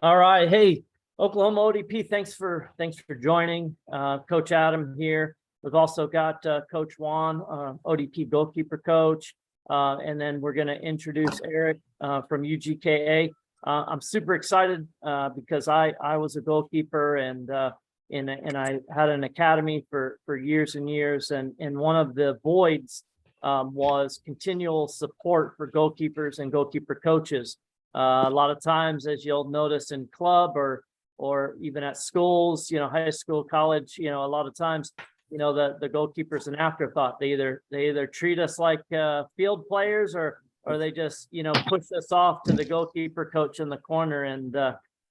All right. Hey, Oklahoma ODP, thanks for joining. Coach Adam here. We've also got Coach Juan, ODP goalkeeper coach. And then we're going to introduce Eric from UGKA. I'm super excited because I was a goalkeeper and I had an academy for years and years. And one of the voids was continual support for goalkeepers and goalkeeper coaches. A lot of times, as you'll notice in club or even at schools, high school, college, a lot of times, the goalkeeper's an afterthought. They either treat us like field players or they just push us off to the goalkeeper coach in the corner.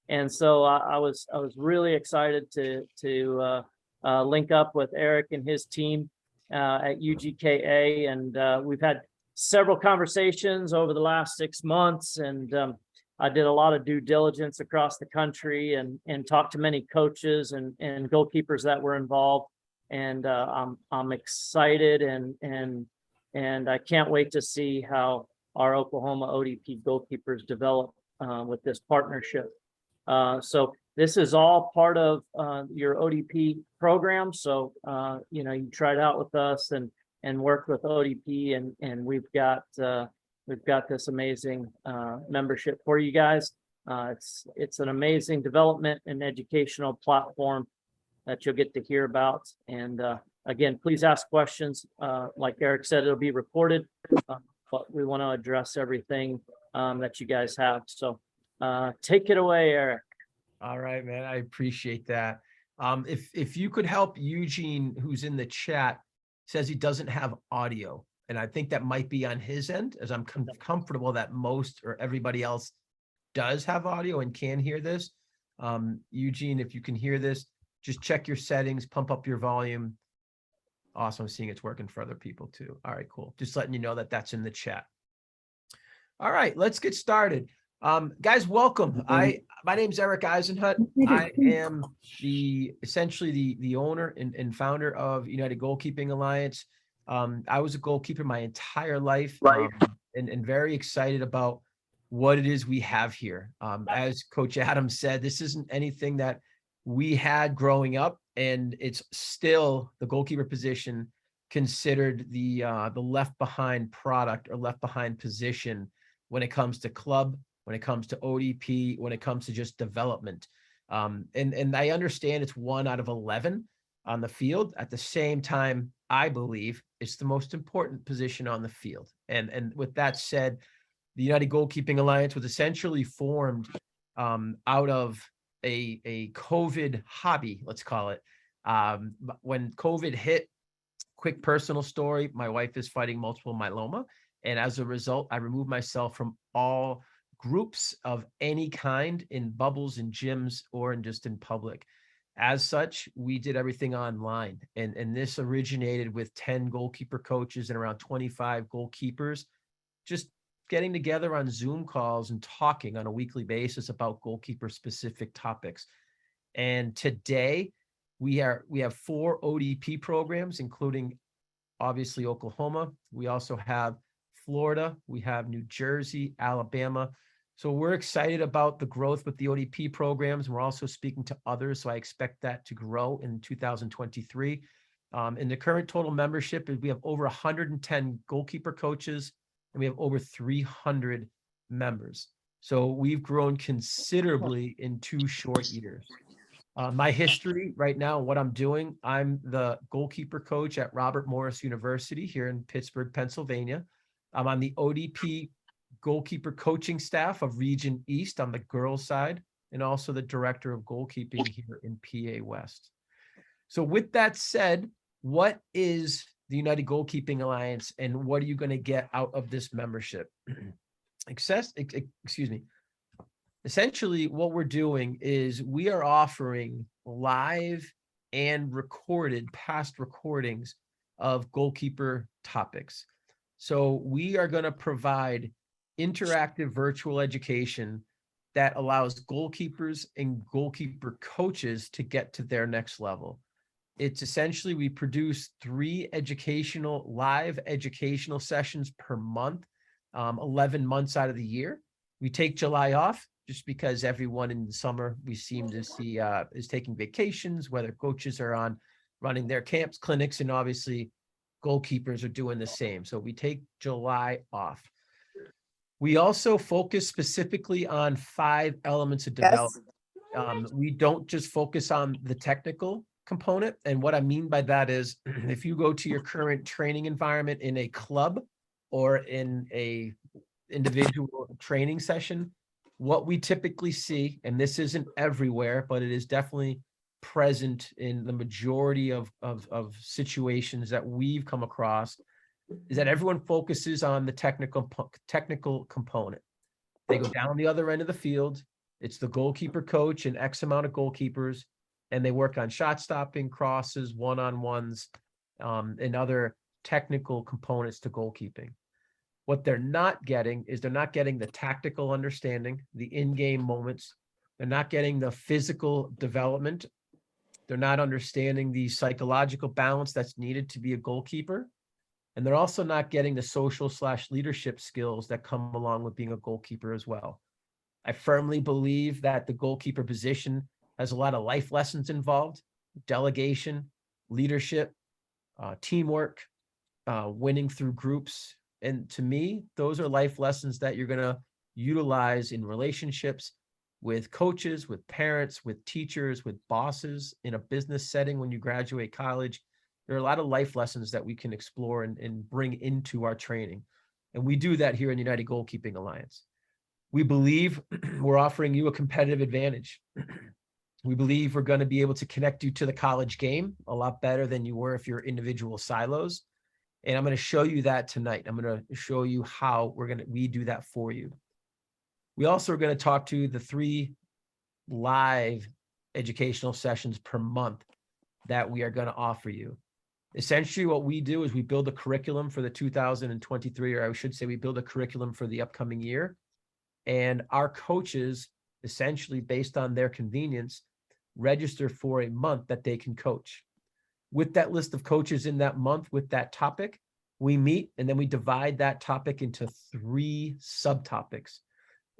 And so I was really excited to link up with Eric and his team at UGKA, and we've had several conversations over the last 6 months, and I did a lot of due diligence across the country and talked to many coaches and goalkeepers that were involved. And I'm excited and I can't wait to see how our Oklahoma ODP goalkeepers develop with this partnership. So this is all part of your ODP program. So you tried out with us and worked with ODP, and we've got this amazing membership for you guys. It's an amazing development and educational platform that you'll get to hear about. And again, please ask questions. Like Eric said, it'll be recorded, but we want to address everything that you guys have. So take it away, Eric. All right, man. I appreciate that. If you could help Eugene, who's in the chat, says he doesn't have audio. And I think that might be on his end, as I'm comfortable that most or everybody else does have audio and can hear this. Eugene, if you can hear this, just check your settings, pump up your volume. Awesome. I'm seeing it's working for other people too. All right, cool. Just letting you know that that's in the chat. All right, let's get started. Guys, welcome. My name's Eric Eisenhut. I am essentially the owner and founder of United Goalkeeping Alliance. I was a goalkeeper my entire life, and very excited about what it is we have here. As Coach Adam said, this isn't anything that we had growing up, and it's still the goalkeeper position considered the left behind product or left behind position when it comes to club, when it comes to ODP, when it comes to just development. And I understand it's 1 out of 11 on the field. At the same time, I believe it's the most important position on the field. And with that said, the United Goalkeeping Alliance was essentially formed out of a COVID hobby, let's call it. When COVID hit, quick personal story, my wife is fighting multiple myeloma. And as a result, I removed myself from all groups of any kind in bubbles, in gyms, or just in public. As such, we did everything online. And this originated with 10 goalkeeper coaches and around 25 goalkeepers, just getting together on Zoom calls and talking on a weekly basis about goalkeeper specific topics. And today we have 4 ODP programs, including obviously Oklahoma. We also have Florida, we have New Jersey, Alabama. So we're excited about the growth with the ODP programs. We're also speaking to others, so I expect that to grow in 2023. In the current total membership, we have over 110 goalkeeper coaches, and we have over 300 members. So we've grown considerably in 2 short years. My history right now, what I'm doing, I'm the goalkeeper coach at Robert Morris University here in Pittsburgh, Pennsylvania. I'm on the ODP goalkeeper coaching staff of Region East on the girls side, and also the director of goalkeeping here in PA West. So with that said, what is the United Goalkeeping Alliance, and what are you going to get out of this membership? Essentially, what we're doing is we are offering live and recorded past recordings of goalkeeper topics. So we are going to provide interactive virtual education that allows goalkeepers and goalkeeper coaches to get to their next level. It's essentially, we produce 3 live educational sessions per month, 11 months out of the year. We take July off just because everyone in the summer we seem to see is taking vacations, whether coaches are on running their camps, clinics, and obviously goalkeepers are doing the same. So we take July off. We also focus specifically on 5 elements of development. We don't just focus on the technical component. And what I mean by that is if you go to your current training environment in a club or in a individual training session, what we typically see, and this isn't everywhere, but it is definitely present in the majority of situations that we've come across, is that everyone focuses on the technical component. They go down the other end of the field. It's the goalkeeper coach and X amount of goalkeepers, and they work on shot stopping, crosses, one-on-ones, and other technical components to goalkeeping. What they're not getting is they're not getting the tactical understanding, the in-game moments. They're not getting the physical development. They're not understanding the psychological balance that's needed to be a goalkeeper. And they're also not getting the social/leadership skills that come along with being a goalkeeper as well. I firmly believe that the goalkeeper position has a lot of life lessons involved: delegation, leadership, teamwork, winning through groups. And to me, those are life lessons that you're going to utilize in relationships with coaches, with parents, with teachers, with bosses, in a business setting when you graduate college. There are a lot of life lessons that we can explore and bring into our training. And we do that here in United Goalkeeping Alliance. We believe we're offering you a competitive advantage. We believe we're going to be able to connect you to the college game a lot better than you were if you're individual silos. And I'm going to show you that tonight. I'm going to show you how we do that for you. We also are going to talk to the 3 live educational sessions per month that we are going to offer you. Essentially, what we do is we build a curriculum for the 2023, or I should say we build a curriculum for the upcoming year. And our coaches, essentially based on their convenience, register for a month that they can coach. With that list of coaches in that month with that topic, we meet and then we divide that topic into 3 subtopics.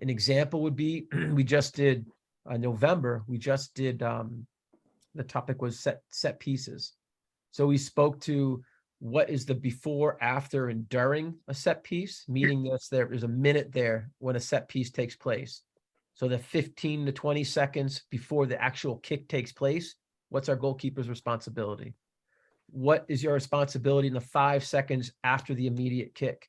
An example would be, we just did November, we just did, the topic was set pieces. So we spoke to what is the before, after, and during a set piece, meaning that there is a minute there when a set piece takes place. So the 15 to 20 seconds before the actual kick takes place, what's our goalkeeper's responsibility? What is your responsibility in the 5 seconds after the immediate kick?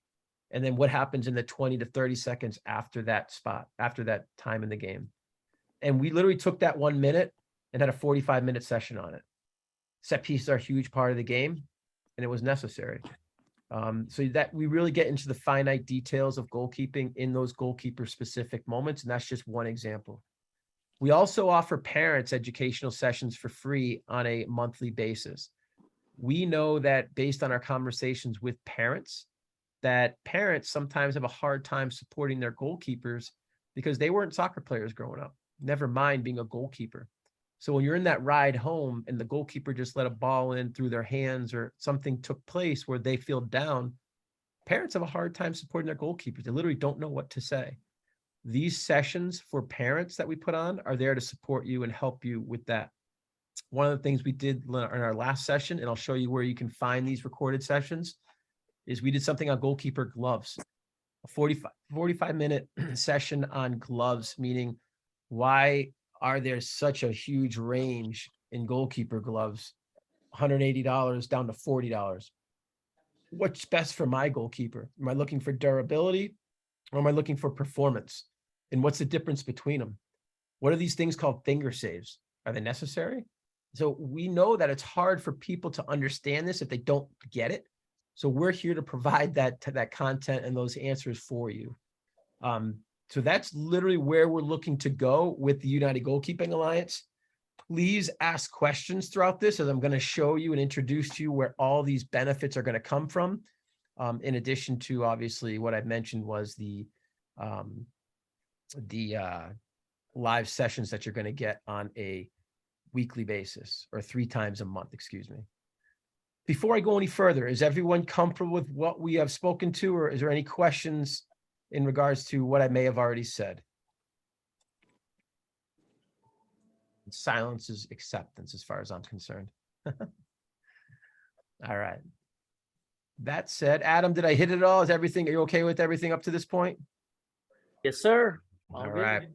And then what happens in the 20 to 30 seconds after that spot, after that time in the game? And we literally took that 1 minute and had a 45-minute session on it. Set pieces are a huge part of the game, and it was necessary. So that we really get into the finite details of goalkeeping in those goalkeeper-specific moments, and that's just one example. We also offer parents educational sessions for free on a monthly basis. We know that based on our conversations with parents, that parents sometimes have a hard time supporting their goalkeepers because they weren't soccer players growing up, never mind being a goalkeeper. So when you're in that ride home and the goalkeeper just let a ball in through their hands or something took place where they feel down, parents have a hard time supporting their goalkeepers. They literally don't know what to say. These sessions for parents that we put on are there to support you and help you with that. One of the things we did in our last session, and I'll show you where you can find these recorded sessions, is we did something on goalkeeper gloves, a 45-minute session on gloves, meaning why are there such a huge range in goalkeeper gloves, $180 down to $40? What's best for my goalkeeper? Am I looking for durability or am I looking for performance? And what's the difference between them? What are these things called finger saves? Are they necessary? So we know that it's hard for people to understand this if they don't get it. So we're here to provide that content and those answers for you. So that's literally where we're looking to go with the United Goalkeeping Alliance. Please ask questions throughout this, as I'm going to show you and introduce to you where all these benefits are going to come from. In addition to, obviously, what I've mentioned was the live sessions that you're going to get on a weekly basis, or 3 times a month, excuse me. Before I go any further, is everyone comfortable with what we have spoken to, or is there any questions in regards to what I may have already said? Silence is acceptance as far as I'm concerned. All right. That said, Adam, did I hit it all? Is everything, are you okay with everything up to this point? Yes, sir. All good. right.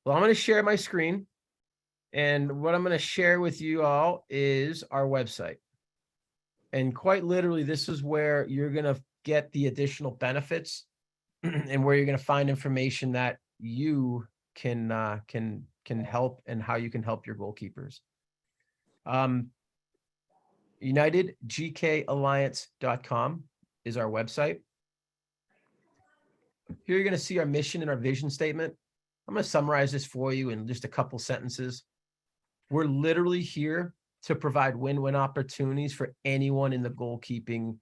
Well, I'm going to share my screen. And what I'm going to share with you all is our website. And quite literally, this is where you're going to get the additional benefits and where you're going to find information that you can help and how you can help your goalkeepers. UnitedGKAlliance.com is our website. Here you're going to see our mission and our vision statement. I'm going to summarize this for you in just a couple sentences. We're literally here to provide win-win opportunities for anyone in the goalkeeping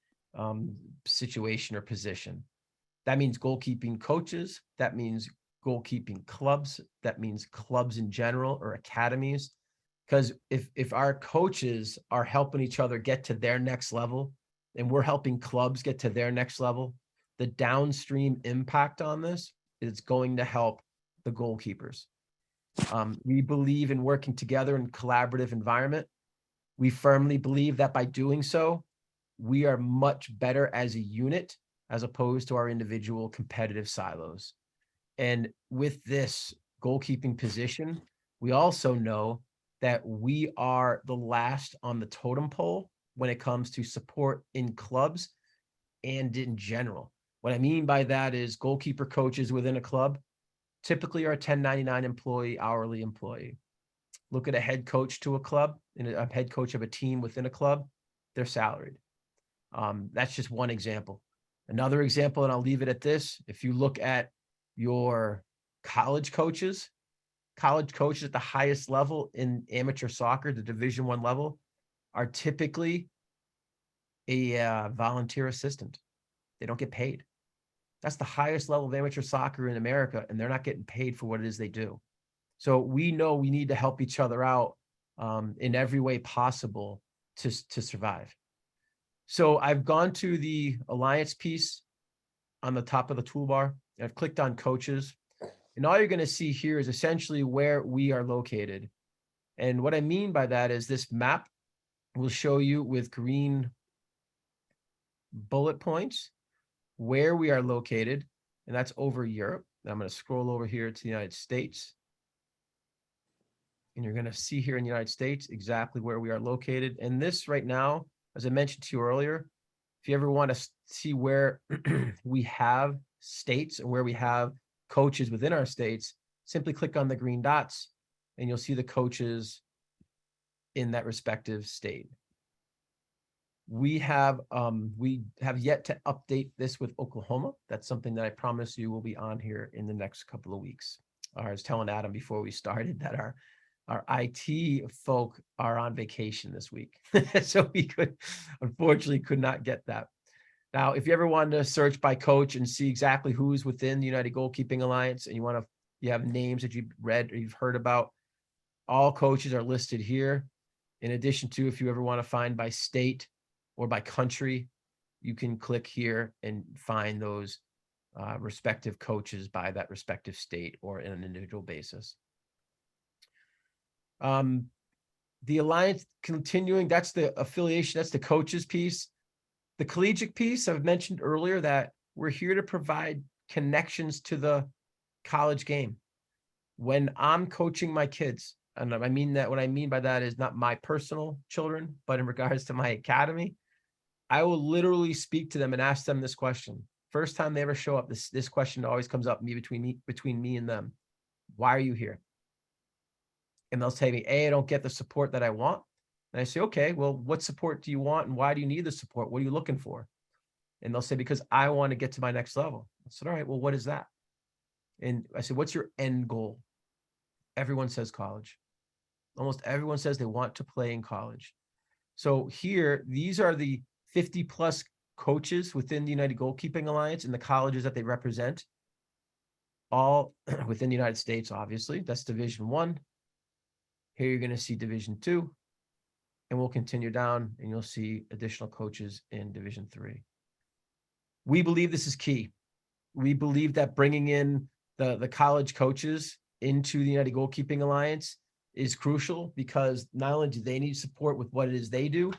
situation or position. That means goalkeeping coaches. That means goalkeeping clubs. That means clubs in general or academies. Because if our coaches are helping each other get to their next level and we're helping clubs get to their next level, the downstream impact on this is going to help the goalkeepers. We believe in working together in a collaborative environment. We firmly believe that by doing so, we are much better as a unit as opposed to our individual competitive silos. And with this goalkeeping position, we also know that we are the last on the totem pole when it comes to support in clubs and in general. What I mean by that is goalkeeper coaches within a club typically are a 1099 employee, hourly employee. Look at a head coach to a club and a head coach of a team within a club, they're salaried. That's just one example. Another example, and I'll leave it at this. If you look at your college coaches at the highest level in amateur soccer, the Division I level, are typically a volunteer assistant. They don't get paid. That's the highest level of amateur soccer in America, and they're not getting paid for what it is they do. So we know we need to help each other out in every way possible to survive. So I've gone to the Alliance piece on the top of the toolbar. I've clicked on coaches. And all you're going to see here is essentially where we are located. And what I mean by that is this map will show you with green bullet points where we are located. And that's over Europe. And I'm going to scroll over here to the United States. And you're going to see here in the United States exactly where we are located. And this right now, as I mentioned to you earlier, if you ever want to see where we have states and where we have coaches within our states, simply click on the green dots and you'll see the coaches in that respective state. We have yet to update this with Oklahoma. That's something that I promise you will be on here in the next couple of weeks. I was telling Adam before we started that our IT folk are on vacation this week. So we unfortunately could not get that. Now, if you ever wanted to search by coach and see exactly who's within the United Goalkeeping Alliance and you have names that you've read or you've heard about, all coaches are listed here. In addition to, if you ever want to find by state or by country, you can click here and find those respective coaches by that respective state or in an individual basis. The Alliance continuing, that's the affiliation, that's the coaches piece. The collegiate piece, I've mentioned earlier that we're here to provide connections to the college game. When I'm coaching my kids, and I mean that, what I mean by that is not my personal children, but in regards to my academy, I will literally speak to them and ask them this question. First time they ever show up, this question always comes up between me and them. Why are you here? And they'll say to me, I don't get the support that I want. And I say, okay, well, what support do you want? And why do you need the support? What are you looking for? And they'll say, because I want to get to my next level. I said, all right, well, what is that? And I said, what's your end goal? Everyone says college. Almost everyone says they want to play in college. So here, these are the 50 plus coaches within the United Goalkeeping Alliance and the colleges that they represent, all within the United States, obviously. That's Division I. Here you're going to see Division II. And we'll continue down and you'll see additional coaches in Division III. We believe this is key. We believe that bringing in the college coaches into the United Goalkeeping Alliance is crucial, because not only do they need support with what it is they do,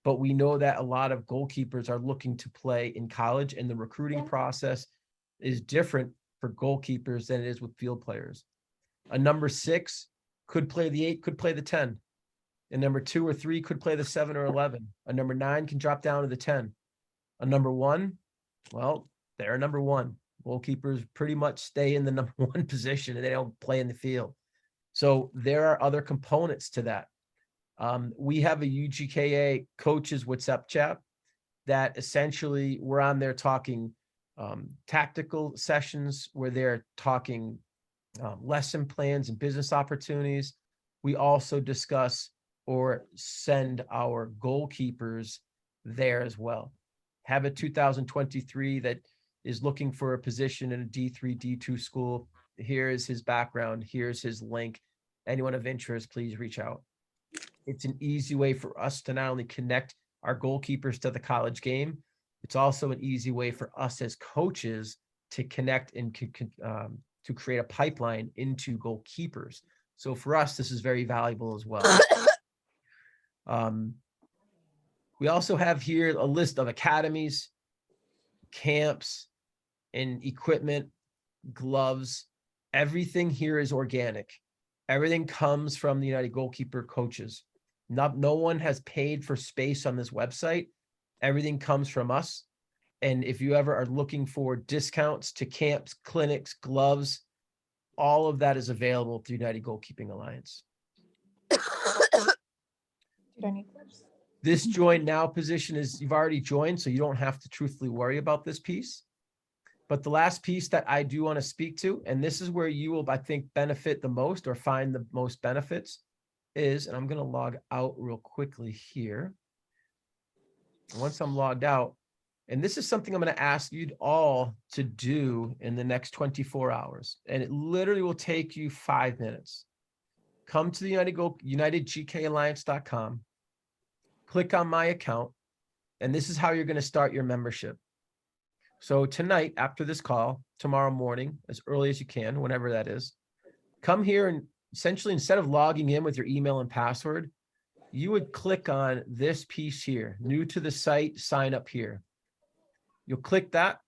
but we know that a lot of goalkeepers are looking to play in college, and the recruiting process is different for goalkeepers than it is with field players. A number 6 could play the 8, could play the 10. A number 2 or 3 could play the 7 or 11. A number 9 can drop down to the 10. A number 1, well, they're number 1. Goalkeepers pretty much stay in the number 1 position, and they don't play in the field. So there are other components to that. We have a UGKA coaches WhatsApp chat that essentially we're on there talking tactical sessions where they're talking lesson plans and business opportunities. We also discuss or send our goalkeepers there as well. Have a 2023 that is looking for a position in a D3, D2 school. Here is his background. Here's his link. Anyone of interest, please reach out. It's an easy way for us to not only connect our goalkeepers to the college game, it's also an easy way for us as coaches to connect and to create a pipeline into goalkeepers. So for us, this is very valuable as well. We also have here a list of academies, camps, and equipment, gloves. Everything here is organic. Everything comes from the United Goalkeeper coaches. No one has paid for space on this website. Everything comes from us. And if you ever are looking for discounts to camps, clinics, gloves, all of that is available through United Goalkeeping Alliance. This join now position is, you've already joined, so you don't have to truthfully worry about this piece. But the last piece that I do want to speak to, and this is where you will, I think, benefit the most or find the most benefits, is, and I'm going to log out real quickly here. Once I'm logged out, and this is something I'm going to ask you all to do in the next 24 hours, and it literally will take you 5 minutes. Come to the UnitedGKAlliance.com, click on my account, and this is how you're going to start your membership. So tonight, after this call, tomorrow morning, as early as you can, whenever that is, come here and essentially, instead of logging in with your email and password, you would click on this piece here, new to the site, sign up here. You'll click that.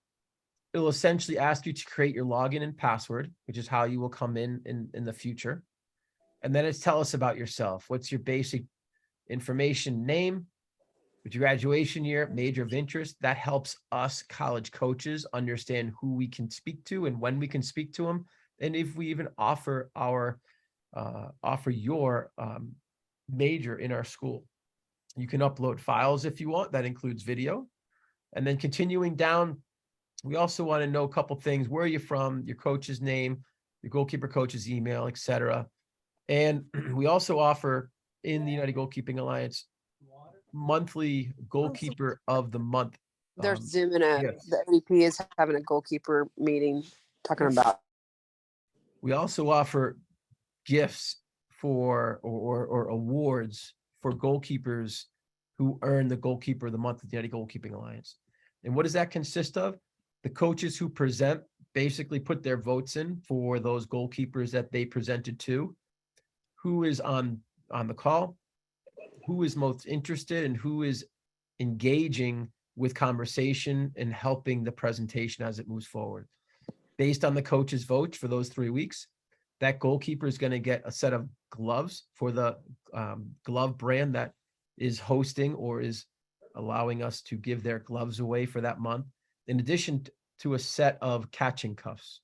It'll essentially ask you to create your login and password, which is how you will come in the future. And then it's tell us about yourself. What's your basic information, name, with your graduation year, major of interest. That helps us college coaches understand who we can speak to and when we can speak to them. And if we even offer your major in our school. You can upload files if you want. That includes video. And then continuing down, we also want to know a couple things. Where are you from? Your coach's name, your goalkeeper coach's email, etc. And we also offer in the United Goalkeeping Alliance monthly goalkeeper of the month. There's Zoom and the ODP is having a goalkeeper meeting talking about. We also offer gifts for or awards for goalkeepers who earn the goalkeeper of the month of the United Goalkeeping Alliance. And what does that consist of? The coaches who present basically put their votes in for those goalkeepers that they presented to, who is on the call, who is most interested, and who is engaging with conversation and helping the presentation as it moves forward. Based on the coach's votes for those 3 weeks, that goalkeeper is going to get a set of gloves for the glove brand that is hosting or is allowing us to give their gloves away for that month, in addition to a set of catching cuffs.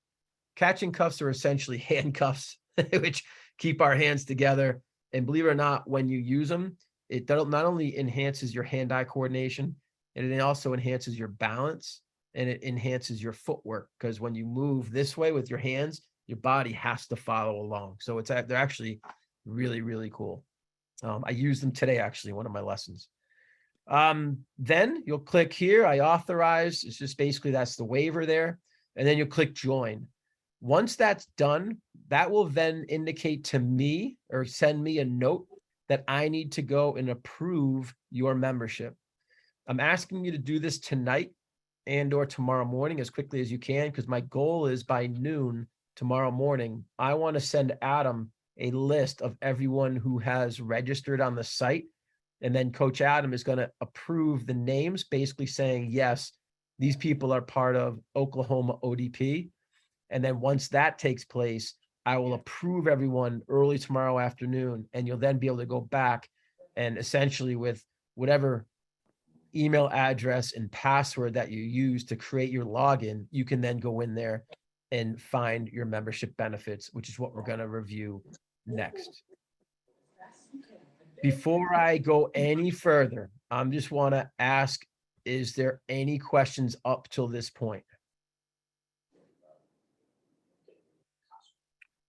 Catching cuffs are essentially handcuffs, which keep our hands together. And believe it or not, when you use them, it not only enhances your hand-eye coordination, and it also enhances your balance, and it enhances your footwork, because when you move this way with your hands, your body has to follow along. So they're actually really, really cool. I used them today, actually, one of my lessons. Then you'll click here, I authorize. It's just basically that's the waiver there. And then you'll click join. Once that's done, that will then indicate to me or send me a note that I need to go and approve your membership. I'm asking you to do this tonight and or tomorrow morning as quickly as you can, because my goal is by noon tomorrow morning, I want to send Adam a list of everyone who has registered on the site. And then Coach Adam is going to approve the names, basically saying, yes, these people are part of Oklahoma ODP. And then once that takes place, I will approve everyone early tomorrow afternoon, and you'll then be able to go back and essentially with whatever email address and password that you use to create your login, you can then go in there and find your membership benefits, which is what we're going to review next. Before I go any further, I just want to ask, is there any questions up till this point?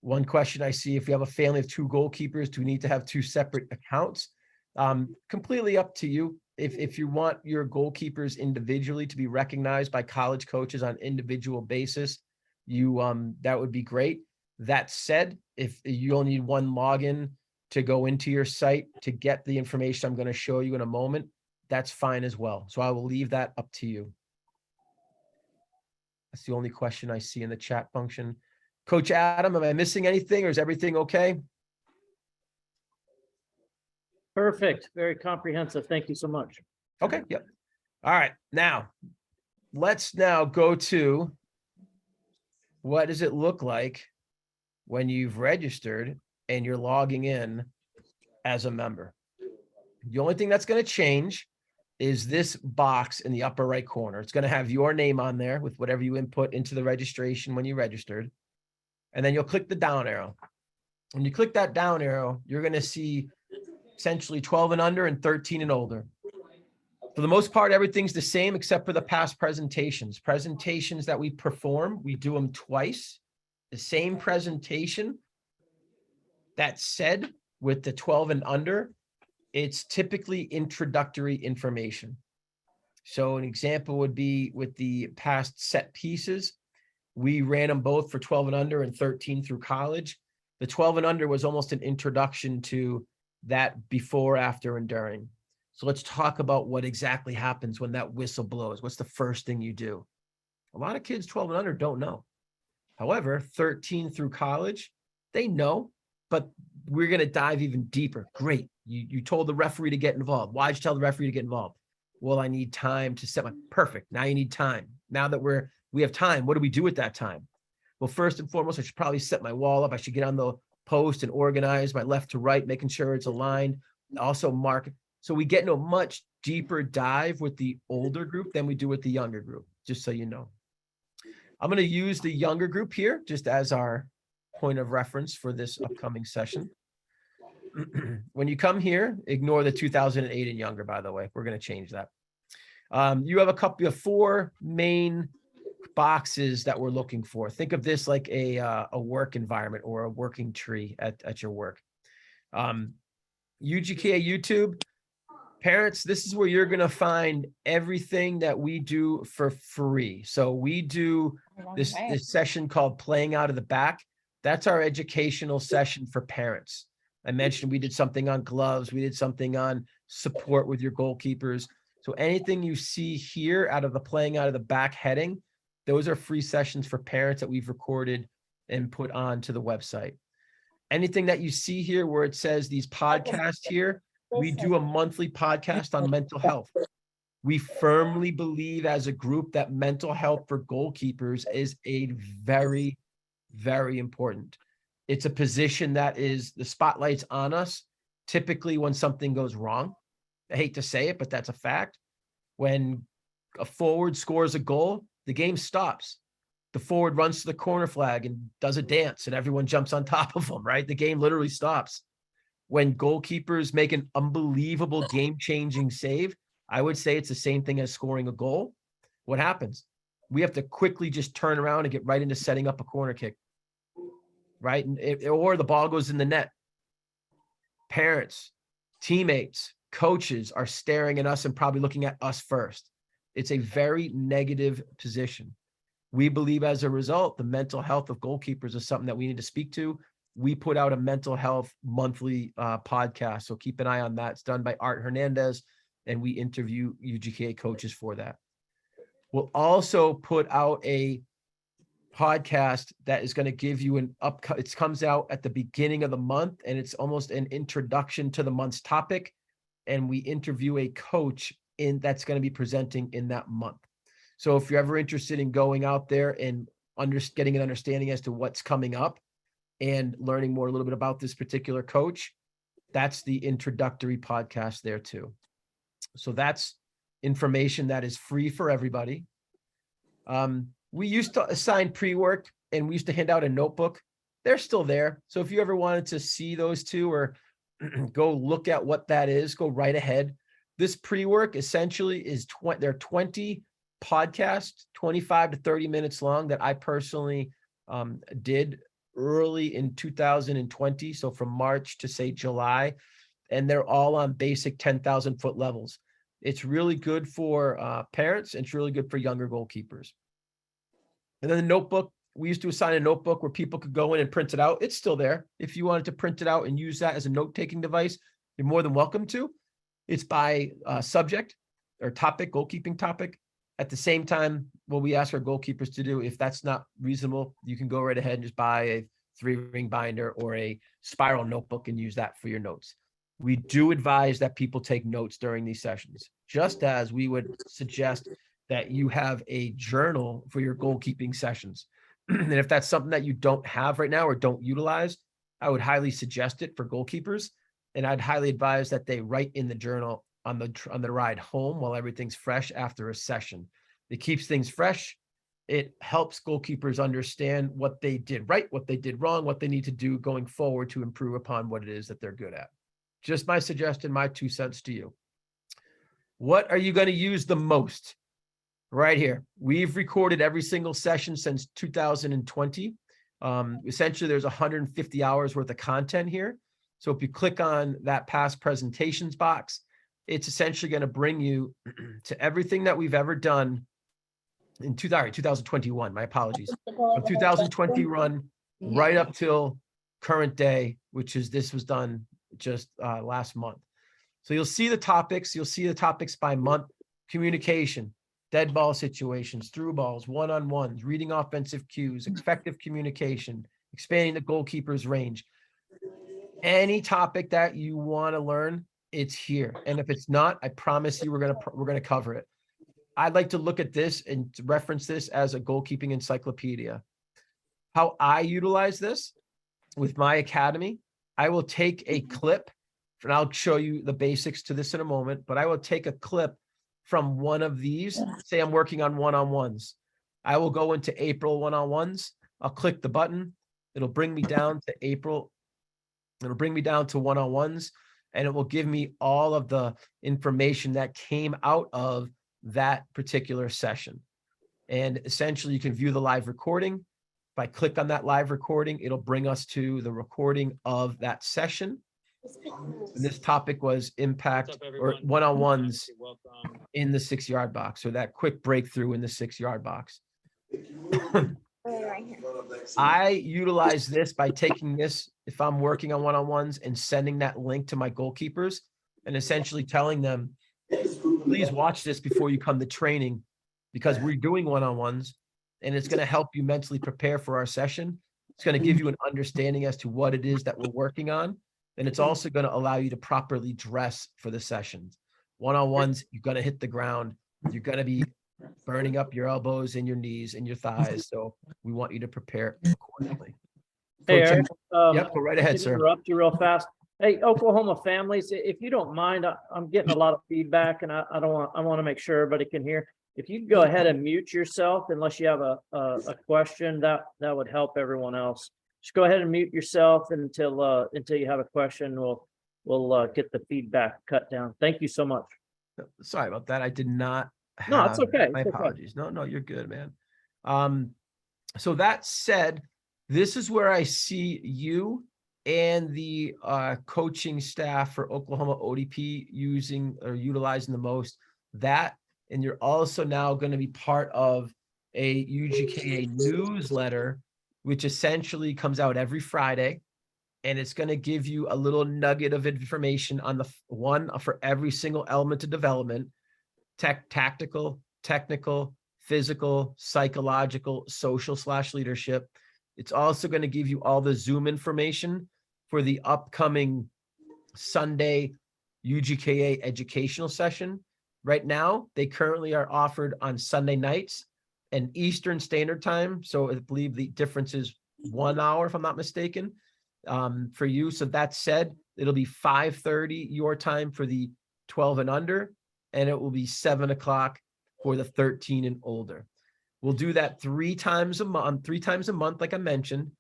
One question I see, if you have a family of 2 goalkeepers, do we need to have 2 separate accounts? Completely up to you. If you want your goalkeepers individually to be recognized by college coaches on individual basis, that would be great. That said, if you only need 1 login to go into your site to get the information I'm going to show you in a moment, that's fine as well. So I will leave that up to you. That's the only question I see in the chat function. Coach Adam, am I missing anything or is everything okay? Perfect. Very comprehensive. Thank you so much. Okay. Yep. All right. Now, let's now go to what does it look like when you've registered and you're logging in as a member. The only thing that's going to change is this box in the upper right corner. It's going to have your name on there with whatever you input into the registration when you registered. And then you'll click the down arrow. When you click that down arrow, you're going to see essentially 12 and under and 13 and older. For the most part, everything's the same except for the past presentations. Presentations that we perform, we do them twice. The same presentation. That said, with the 12 and under, it's typically introductory information. So an example would be with the past set pieces. We ran them both for 12 and under and 13 through college. The 12 and under was almost an introduction to that before, after, and during. So let's talk about what exactly happens when that whistle blows. What's the first thing you do? A lot of kids 12 and under don't know. However, 13 through college, they know, but we're going to dive even deeper. Great. You told the referee to get involved. Why'd you tell the referee to get involved? Well, I need time to set my perfect. Now you need time. Now that we have time, what do we do at that time? Well, first and foremost, I should probably set my wall up. I should get on the post and organize my left to right, making sure it's aligned. Also mark. So we get into a much deeper dive with the older group than we do with the younger group, just so you know. I'm going to use the younger group here just as our point of reference for this upcoming session. When you come here, ignore the 2008 and younger, by the way. We're going to change that. You have 4 main boxes that we're looking for. Think of this like a work environment or a working tree at your work. UGKA YouTube. Parents, this is where you're going to find everything that we do for free. So we do this session called Playing Out of the Back. That's our educational session for parents. I mentioned we did something on gloves. We did something on support with your goalkeepers. So anything you see here out of the Playing Out of the Back heading, those are free sessions for parents that we've recorded and put onto the website. Anything that you see here where it says these podcasts here, we do a monthly podcast on mental health. We firmly believe as a group that mental health for goalkeepers is a very, very important. It's a position that is the spotlight's on us. Typically when something goes wrong, I hate to say it, but that's a fact. When a forward scores a goal, the game stops. The forward runs to the corner flag and does a dance and everyone jumps on top of them, right? The game literally stops. When goalkeepers make an unbelievable game-changing save, I would say it's the same thing as scoring a goal. What happens? We have to quickly just turn around and get right into setting up a corner kick, right? Or the ball goes in the net. Parents, teammates, coaches are staring at us and probably looking at us first. It's a very negative position. We believe as a result, the mental health of goalkeepers is something that we need to speak to. We put out a mental health monthly podcast. So keep an eye on that. It's done by Art Hernandez, and we interview UGKA coaches for that. We'll also put out a podcast that is going to give you it comes out at the beginning of the month, and it's almost an introduction to the month's topic. And we interview a coach that's going to be presenting in that month. So if you're ever interested in going out there and getting an understanding as to what's coming up and learning more a little bit about this particular coach, that's the introductory podcast there too. So that's information that is free for everybody. We used to assign pre-work, and we used to hand out a notebook. They're still there. So if you ever wanted to see those two or go look at what that is, go right ahead. This pre-work essentially is there are 20 podcasts, 25 to 30 minutes long, that I personally did early in 2020. So from March to say July, and they're all on basic 10,000 foot levels. It's really good for parents, and it's really good for younger goalkeepers. And then the notebook, we used to assign a notebook where people could go in and print it out. It's still there. If you wanted to print it out and use that as a note-taking device, you're more than welcome to. It's by subject or topic, goalkeeping topic. At the same time, what we ask our goalkeepers to do, if that's not reasonable, you can go right ahead and just buy a 3-ring binder or a spiral notebook and use that for your notes. We do advise that people take notes during these sessions, just as we would suggest that you have a journal for your goalkeeping sessions. And if that's something that you don't have right now or don't utilize, I would highly suggest it for goalkeepers. And I'd highly advise that they write in the journal on the ride home while everything's fresh after a session. It keeps things fresh. It helps goalkeepers understand what they did right, what they did wrong, what they need to do going forward to improve upon what it is that they're good at. Just my suggestion, my 2 cents to you. What are you going to use the most? Right here. We've recorded every single session since 2020. Essentially, there's 150 hours worth of content here. So if you click on that past presentations box, it's essentially going to bring you to everything that we've ever done in 2021. My apologies. From 2020 run right up till current day, which is this was done just last month. So you'll see the topics. You'll see the topics by month: communication, dead ball situations, through balls, one-on-ones, reading offensive cues, effective communication, expanding the goalkeeper's range. Any topic that you want to learn, it's here. And if it's not, I promise you we're gonna cover it. I'd like to look at this and reference this as a goalkeeping encyclopedia. How I utilize this with my academy, I will take a clip, and I'll show you the basics to this in a moment, but I will take a clip from one of these. Say I'm working on one-on-ones. I will go into April one-on-ones. I'll click the button. It'll bring me down to April. It'll bring me down to one-on-ones, and it will give me all of the information that came out of that particular session. And essentially you can view the live recording. If I click on that live recording, it'll bring us to the recording of that session. And this topic was impact or one-on-ones in the 6-yard box, or that quick breakthrough in the 6-yard box. I utilize this by taking this, if I'm working on one-on-ones, and sending that link to my goalkeepers and essentially telling them, please watch this before you come to training, because we're doing one-on-ones and it's going to help you mentally prepare for our session. It's going to give you an understanding as to what it is that we're working on. And it's also going to allow you to properly dress for the sessions. One-on-ones, you're going to hit the ground. You're going to be burning up your elbows and your knees and your thighs. So we want you to prepare accordingly. Hey, Coach, Eric, yep, go right ahead, sir. Interrupt you real fast. Hey, Oklahoma families, if you don't mind, I'm getting a lot of feedback, and I want to make sure everybody can hear. If you go ahead and mute yourself, unless you have a question, that would help everyone else. Just go ahead and mute yourself until you have a question. We'll get the feedback cut down. Thank you so much. Sorry about that. I did not have, no, it's okay. My apologies. Okay. No, you're good, man. So that said, this is where I see you and the coaching staff for Oklahoma ODP using or utilizing the most. That, and you're also now going to be part of a UGKA newsletter, which essentially comes out every Friday. And it's going to give you a little nugget of information on the one for every single element of development: tactical, technical, physical, psychological, social/leadership. It's also going to give you all the Zoom information for the upcoming Sunday UGKA educational session. Right now, they currently are offered on Sunday nights and Eastern Standard Time. So I believe the difference is 1 hour, if I'm not mistaken, for you. So that said, it'll be 5:30 your time for the 12 and under, and it will be 7 o'clock for the 13 and older. We'll do that 3 times a month, like I mentioned.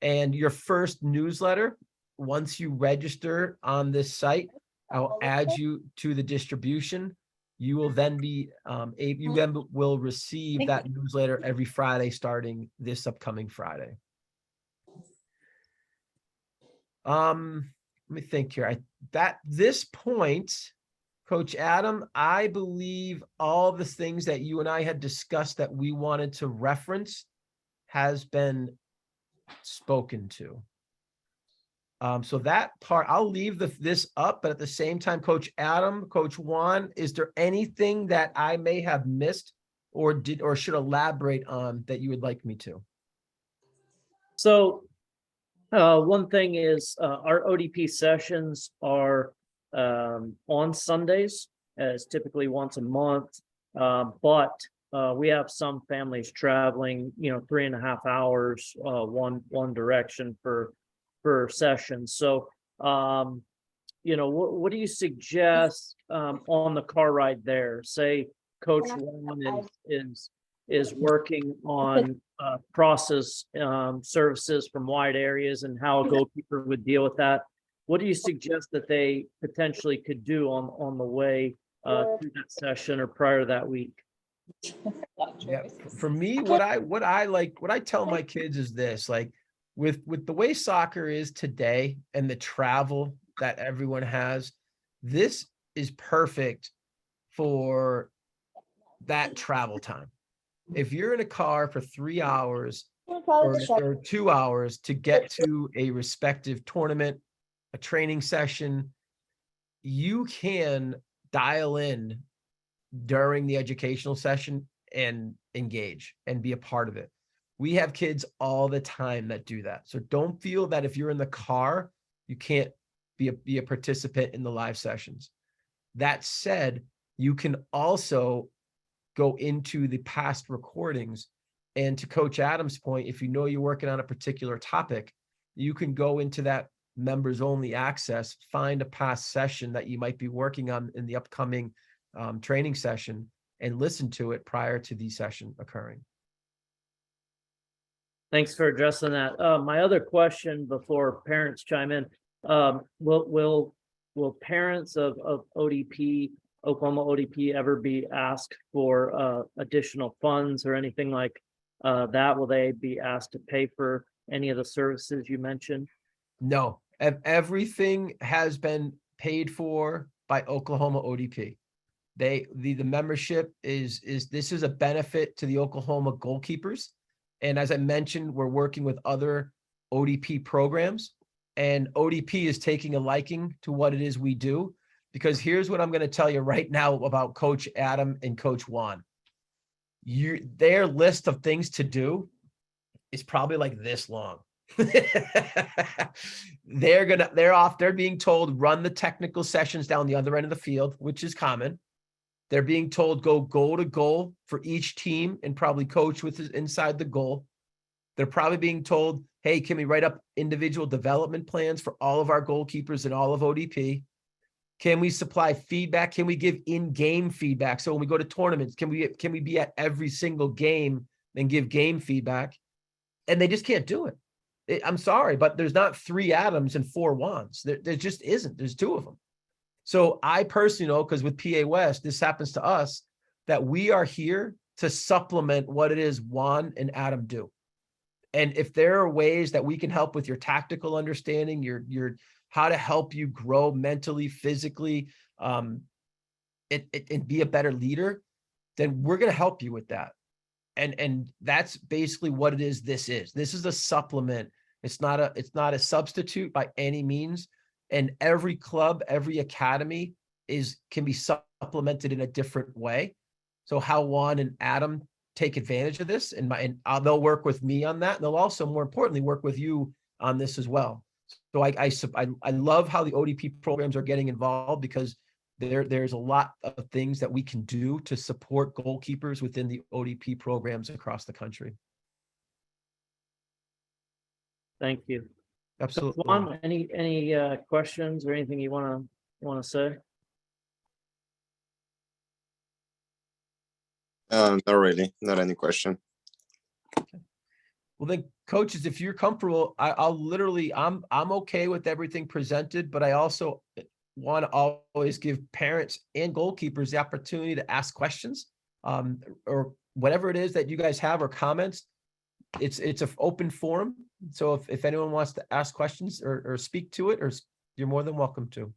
And your first newsletter, once you register on this site, I'll add you to the distribution. You will then be you then will receive that newsletter every Friday starting this upcoming Friday. Let me think here. At this point, Coach Adam, I believe all the things that you and I had discussed that we wanted to reference has been spoken to. So that part, I'll leave this up, but at the same time, Coach Adam, Coach Juan, is there anything that I may have missed or should elaborate on that you would like me to? So one thing is our ODP sessions are on Sundays. It's typically once a month, but we have some families traveling, 3.5 hours one direction for sessions. So, what do you suggest on the car ride there? Say Coach Juan is working on process services from wide areas and how a goalkeeper would deal with that. What do you suggest that they potentially could do on the way through that session or prior to that week? Yeah, for me, what I tell my kids is this, like with the way soccer is today and the travel that everyone has, this is perfect for that travel time. If you're in a car for 3 hours or 2 hours to get to a respective tournament, a training session, you can dial in during the educational session and engage and be a part of it. We have kids all the time that do that. So don't feel that if you're in the car, you can't be a participant in the live sessions. That said, you can also go into the past recordings. And to Coach Adams' point, if you know you're working on a particular topic, you can go into that members only access, find a past session that you might be working on in the upcoming training session and listen to it prior to the session occurring. Thanks for addressing that. My other question before parents chime in, will parents of ODP, Oklahoma ODP, ever be asked for additional funds or anything like that? Will they be asked to pay for any of the services you mentioned? No, everything has been paid for by Oklahoma ODP. The membership is this is a benefit to the Oklahoma goalkeepers. And as I mentioned, we're working with other ODP programs, and ODP is taking a liking to what it is we do, because here's what I'm going to tell you right now about Coach Adam and Coach Juan. Their list of things to do is probably like this long. They're being told run the technical sessions down the other end of the field, which is common. They're being told go goal to goal for each team and probably coach with inside the goal. They're probably being told, hey, can we write up individual development plans for all of our goalkeepers and all of ODP? Can we supply feedback? Can we give in-game feedback? So when we go to tournaments, can we be at every single game and give game feedback? And they just can't do it. I'm sorry, but there's not 3 Adams and 4 Juans. There just isn't. There's 2 of them. So I personally know, because with PA West, this happens to us, that we are here to supplement what it is Juan and Adam do. And if there are ways that we can help with your tactical understanding, your how to help you grow mentally, physically, and be a better leader, then we're going to help you with that. And that's basically what it is. This is a supplement. It's not a substitute by any means. And every club, every academy can be supplemented in a different way. So how Juan and Adam take advantage of this, and they'll work with me on that. And they'll also, more importantly, work with you on this as well. So I love how the ODP programs are getting involved, because there's a lot of things that we can do to support goalkeepers within the ODP programs across the country. Thank you. Absolutely. Juan, any questions or anything you want to say? Not really, not any question. Well then, coaches, if you're comfortable, I'm okay with everything presented, but I also want to always give parents and goalkeepers the opportunity to ask questions, or whatever it is that you guys have, or comments. It's an open forum. So if anyone wants to ask questions or speak to it, or you're more than welcome to.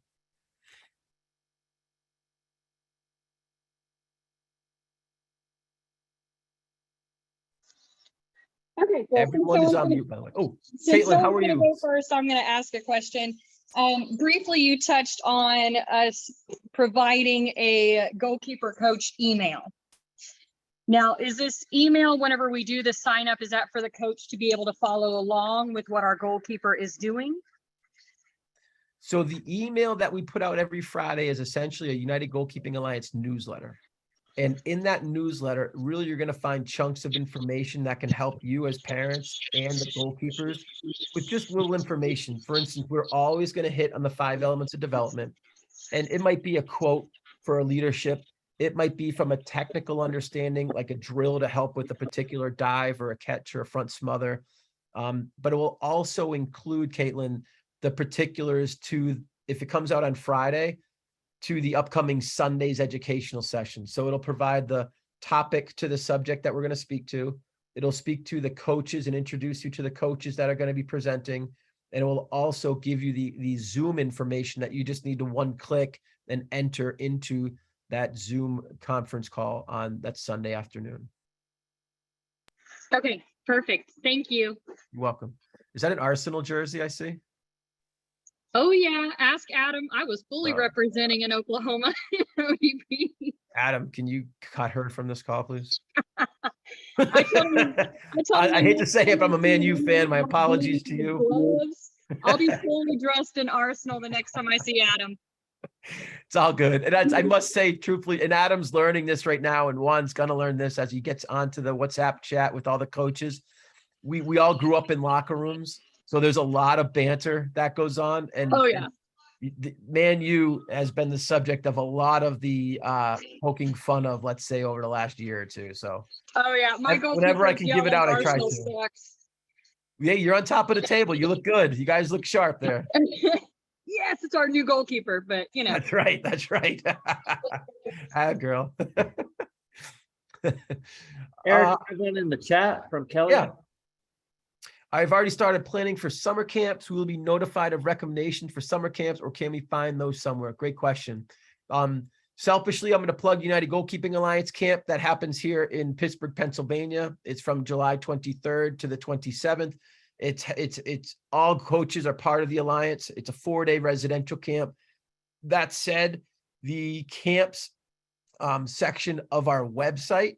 Okay, well, Everyone is on mute, by the way. Oh, since Caitlin, how someone's are gonna you? go first, I'm going to ask a question. Briefly, you touched on us providing a goalkeeper coach email. Now, is this email, whenever we do the sign up, is that for the coach to be able to follow along with what our goalkeeper is doing? So the email that we put out every Friday is essentially a United Goalkeeping Alliance newsletter. And in that newsletter, really, you're going to find chunks of information that can help you as parents and the goalkeepers with just little information. For instance, we're always going to hit on the 5 elements of development. And it might be a quote for a leadership. It might be from a technical understanding, like a drill to help with a particular dive or a catch or a front smother. But it will also include, Caitlin, the particulars to, if it comes out on Friday, to the upcoming Sunday's educational session. So it'll provide the topic to the subject that we're going to speak to. It'll speak to the coaches and introduce you to the coaches that are going to be presenting. And it will also give you the Zoom information that you just need to one click and enter into that Zoom conference call on that Sunday afternoon. Okay, perfect. Thank you. You're welcome. Is that an Arsenal jersey I see? Oh yeah, ask Adam. I was fully representing in Oklahoma ODP. Adam, can you cut her from this call, please? I told him I hate to say it, but I'm a Man U fan. My apologies to you. I'll be fully dressed in Arsenal the next time I see Adam. It's all good. And I must say, truthfully, and Adam's learning this right now, and Juan's going to learn this as he gets onto the WhatsApp chat with all the coaches. We all grew up in locker rooms, so there's a lot of banter that goes on. And oh yeah, Man U has been the subject of a lot of the poking fun of, let's say, over the last year or two. So oh yeah, whenever I can give it out, I try to. Sucks. Yeah, you're on top of the table. You look good. You guys look sharp there. Yes, it's our new goalkeeper, but you know. That's right. That's right. Hi, girl. Eric, one in the chat from Kelly. Yeah. I've already started planning for summer camps. We will be notified of recommendations for summer camps, or can we find those somewhere? Great question. Selfishly, I'm going to plug United Goalkeeping Alliance camp that happens here in Pittsburgh, Pennsylvania. It's from July 23rd to the 27th. It's all coaches are part of the Alliance. It's a 4-day residential camp. That said, the camps section of our website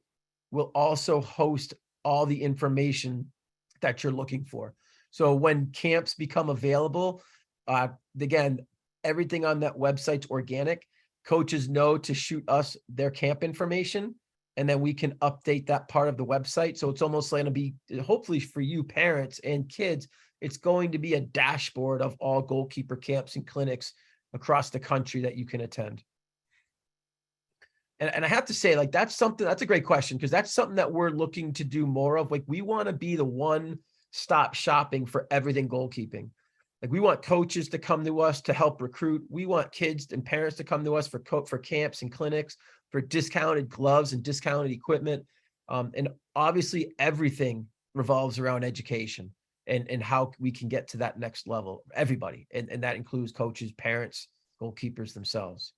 will also host all the information that you're looking for. So when camps become available, again, everything on that website's organic. Coaches know to shoot us their camp information, and then we can update that part of the website. So it's almost going to be, hopefully for you parents and kids, it's going to be a dashboard of all goalkeeper camps and clinics across the country that you can attend. And I have to say, like, that's a great question, because that's something that we're looking to do more of. Like, we want to be the one-stop shopping for everything goalkeeping. Like, we want coaches to come to us to help recruit. We want kids and parents to come to us for camps and clinics, for discounted gloves and discounted equipment. And obviously everything revolves around education and how we can get to that next level, everybody. And that includes coaches, parents, goalkeepers themselves.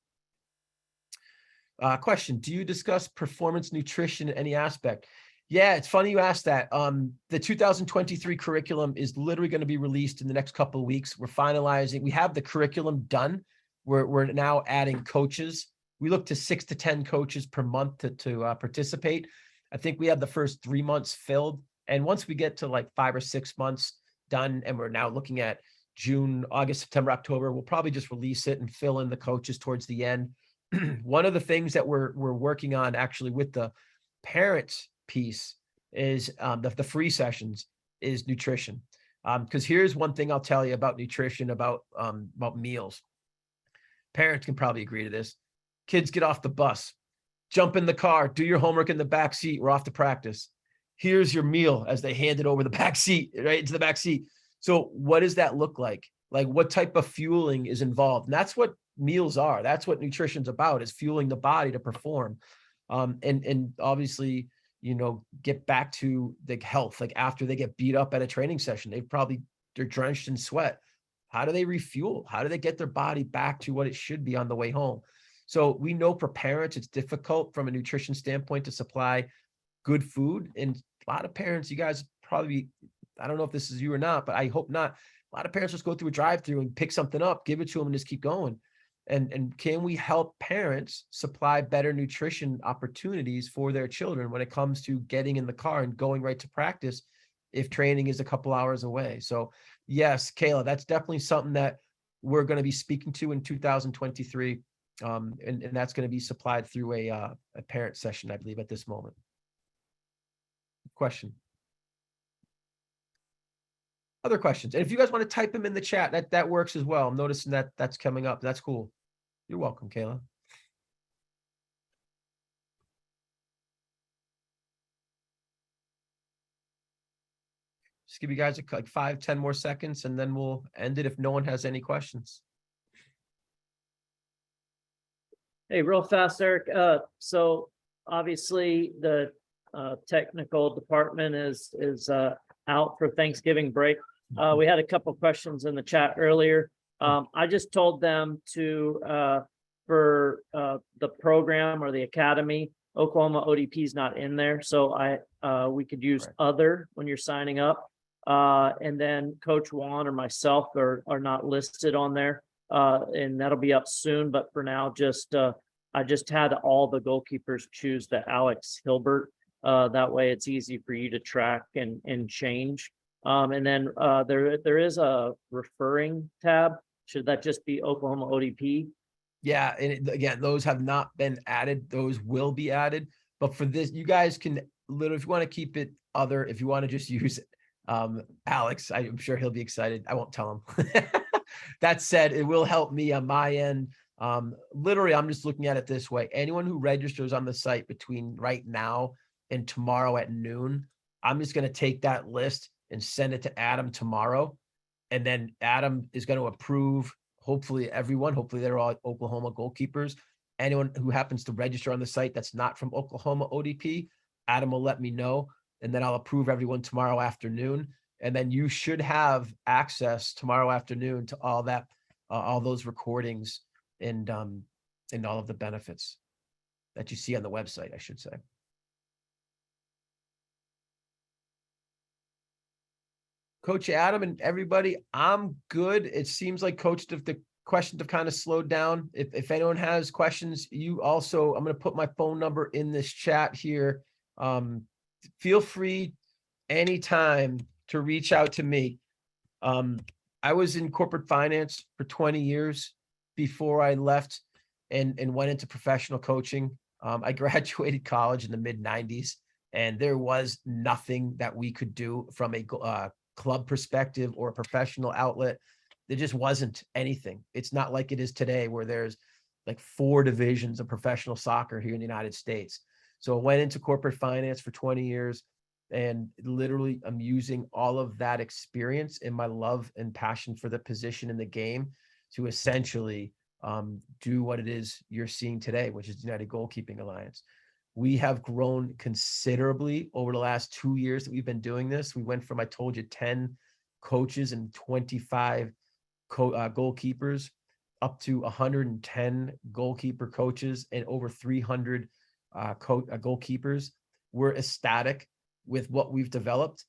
Question, do you discuss performance nutrition in any aspect? Yeah, it's funny you asked that. The 2023 curriculum is literally going to be released in the next couple of weeks. We're finalizing. We have the curriculum done. We're now adding coaches. We look to 6 to 10 coaches per month to participate. I think we have the first 3 months filled. And once we get to like 5 or 6 months done, and we're now looking at June, August, September, October, we'll probably just release it and fill in the coaches towards the end. One of the things that we're working on actually with the parents piece is the free sessions is nutrition. Because here's one thing I'll tell you about nutrition, about meals. Parents can probably agree to this. Kids get off the bus, jump in the car, do your homework in the back seat. We're off to practice. Here's your meal as they hand it over the back seat, right into the back seat. So what does that look like? Like what type of fueling is involved? And that's what meals are. That's what nutrition's about, is fueling the body to perform. And obviously, you know, get back to the health, like after they get beat up at a training session, they're drenched in sweat. How do they refuel? How do they get their body back to what it should be on the way home? So we know for parents, it's difficult from a nutrition standpoint to supply good food. And a lot of parents, you guys probably, I don't know if this is you or not, but I hope not. A lot of parents just go through a drive-through and pick something up, give it to them and just keep going. And can we help parents supply better nutrition opportunities for their children when it comes to getting in the car and going right to practice if training is a couple hours away? So yes, Kayla, that's definitely something that we're going to be speaking to in 2023. And that's going to be supplied through a parent session, I believe, at this moment. Question. Other questions? And if you guys want to type them in the chat, that works as well. I'm noticing that that's coming up. That's cool. You're welcome, Kayla. Just give you guys like 5-10 more seconds, and then we'll end it if no one has any questions. Hey, real fast, Eric. So obviously the technical department is out for Thanksgiving break. We had a couple questions in the chat earlier. I just told them to for the program or the academy, Oklahoma ODP is not in there, so we could use other when you're signing up. And then Coach Juan or myself are not listed on there, and that'll be up soon. But for now, I just had all the goalkeepers choose the Alex Hilbert. That way it's easy for you to track and change. And then there is a referring tab. Should that just be Oklahoma ODP? Yeah, and again, those have not been added. Those will be added. But for this, you guys can literally, if you want to keep it other, if you want to just use Alex, I'm sure he'll be excited. I won't tell him. That said, it will help me on my end. Literally, I'm just looking at it this way. Anyone who registers on the site between right now and tomorrow at noon, I'm just going to take that list and send it to Adam tomorrow. And then Adam is going to approve, hopefully everyone, hopefully they're all Oklahoma goalkeepers. Anyone who happens to register on the site that's not from Oklahoma ODP, Adam will let me know. And then I'll approve everyone tomorrow afternoon. And then you should have access tomorrow afternoon to all that, all those recordings and all of the benefits that you see on the website, I should say. Coach Adam and everybody, I'm good. It seems like the questions have kind of slowed down. If anyone has questions, you also, I'm going to put my phone number in this chat here. Feel free anytime to reach out to me. I was in corporate finance for 20 years before I left and went into professional coaching. I graduated college in the mid-90s, and there was nothing that we could do from a club perspective or a professional outlet. There just wasn't anything. It's not like it is today where there's like 4 divisions of professional soccer here in the United States. So I went into corporate finance for 20 years, and literally I'm using all of that experience and my love and passion for the position in the game to essentially do what it is you're seeing today, which is the United Goalkeeping Alliance. We have grown considerably over the last 2 years that we've been doing this. We went from, I told you, 10 coaches and 25 goalkeepers up to 110 goalkeeper coaches and over 300 goalkeepers. We're ecstatic with what we've developed.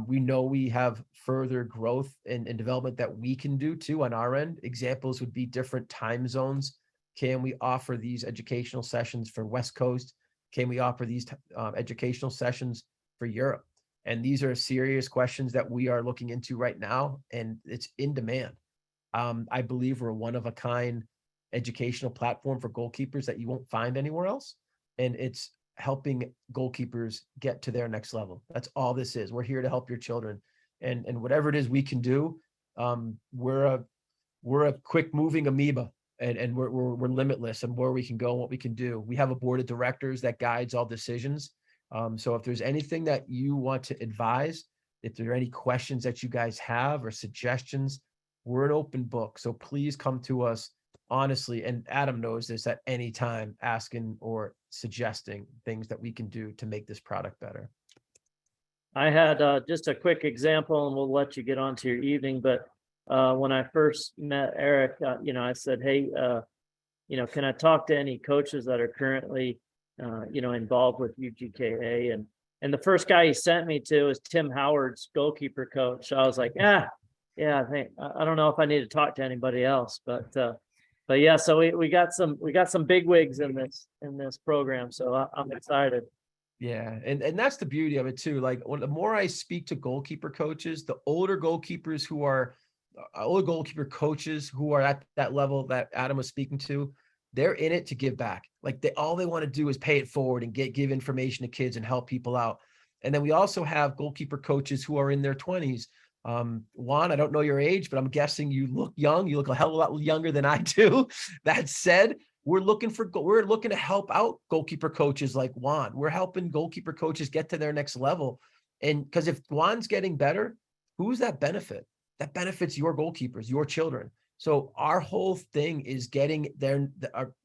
We know we have further growth and development that we can do too on our end. Examples would be different time zones. Can we offer these educational sessions for West Coast, can we offer these educational sessions for Europe? And these are serious questions that we are looking into right now, and it's in demand. I believe we're a one-of-a-kind educational platform for goalkeepers that you won't find anywhere else. And it's helping goalkeepers get to their next level. That's all this is. We're here to help your children. And whatever it is we can do, we're a quick moving amoeba, and we're limitless and where we can go and what we can do. We have a board of directors that guides all decisions. So if there's anything that you want to advise, if there are any questions that you guys have or suggestions, we're an open book. So please come to us honestly. And Adam knows this, at any time, asking or suggesting things that we can do to make this product better. I had just a quick example, and we'll let you get on to your evening. But when I first met Eric, I said, hey, can I talk to any coaches that are currently, involved with UGKA? And the first guy he sent me to is Tim Howard's goalkeeper coach. So I was like, yeah, I don't know if I need to talk to anybody else, but yeah, so we got some big wigs in this program. So I'm excited. Yeah. And that's the beauty of it too. Like, the more I speak to goalkeeper coaches, the older goalkeeper coaches who are at that level that Adam was speaking to, they're in it to give back. Like, all they want to do is pay it forward and give information to kids and help people out. And then we also have goalkeeper coaches who are in their 20s. Juan, I don't know your age, but I'm guessing you look young. You look a hell of a lot younger than I do. That said, we're looking to help out goalkeeper coaches like Juan. We're helping goalkeeper coaches get to their next level. And because if Juan's getting better, who's that benefit? That benefits your goalkeepers, your children. So our whole thing is getting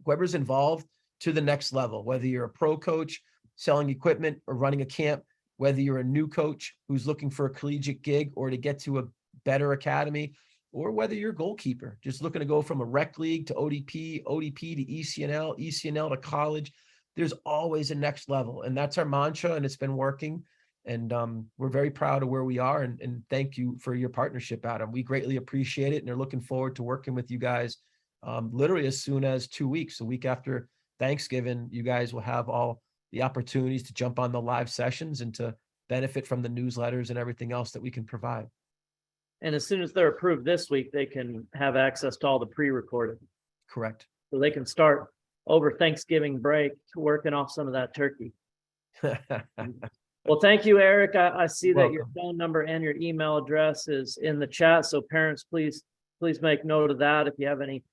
whoever's involved to the next level, whether you're a pro coach selling equipment or running a camp, whether you're a new coach who's looking for a collegiate gig or to get to a better academy, or whether you're a goalkeeper just looking to go from a rec league to ODP, ODP to ECNL, ECNL to college. There's always a next level. And that's our mantra, and it's been working. And we're very proud of where we are. And thank you for your partnership, Adam. We greatly appreciate it. And are looking forward to working with you guys literally as soon as 2 weeks. A week after Thanksgiving, you guys will have all the opportunities to jump on the live sessions and to benefit from the newsletters and everything else that we can provide. And as soon as they're approved this week, they can have access to all the pre-recorded. Correct. So they can start over Thanksgiving break working off some of that turkey. Well, thank you, Eric. I see that your phone number and your email address is in the chat. So parents, please make note of that if you have any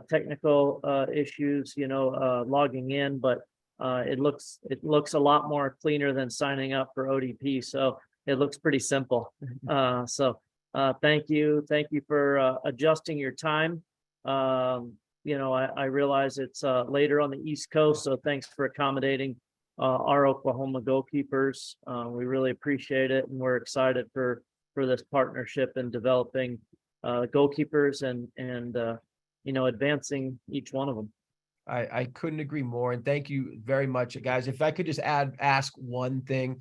technical issues, logging in. But it looks a lot more cleaner than signing up for ODP. So it looks pretty simple. Thank you for adjusting your time. I realize it's later on the East Coast, so thanks for accommodating our Oklahoma goalkeepers. We really appreciate it, and we're excited for this partnership and developing goalkeepers and advancing each one of them. I couldn't agree more. And thank you very much, guys. If I could just ask one thing,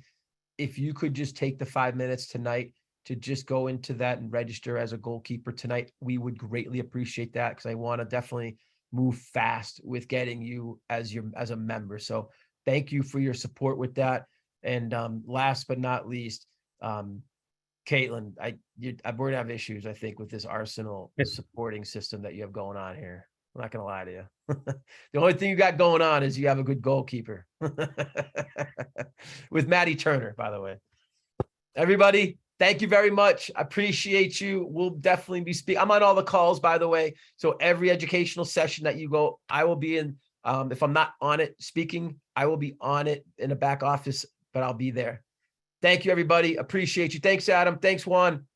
if you could just take the 5 minutes tonight to just go into that and register as a goalkeeper tonight, we would greatly appreciate that, because I want to definitely move fast with getting you as a member. So thank you for your support with that. And last but not least, Caitlin, we're gonna have issues, I think, with this Arsenal supporting system that you have going on here. I'm not gonna lie to you. The only thing you got going on is you have a good goalkeeper. With Maddie Turner, by the way. Everybody, thank you very much. I appreciate you. We'll definitely be speaking. I'm on all the calls, by the way. So every educational session that you go, I will be in. If I'm not on it speaking, I will be on it in the back office, but I'll be there. Thank you, everybody. Appreciate you. Thanks, Adam. Thanks, Juan.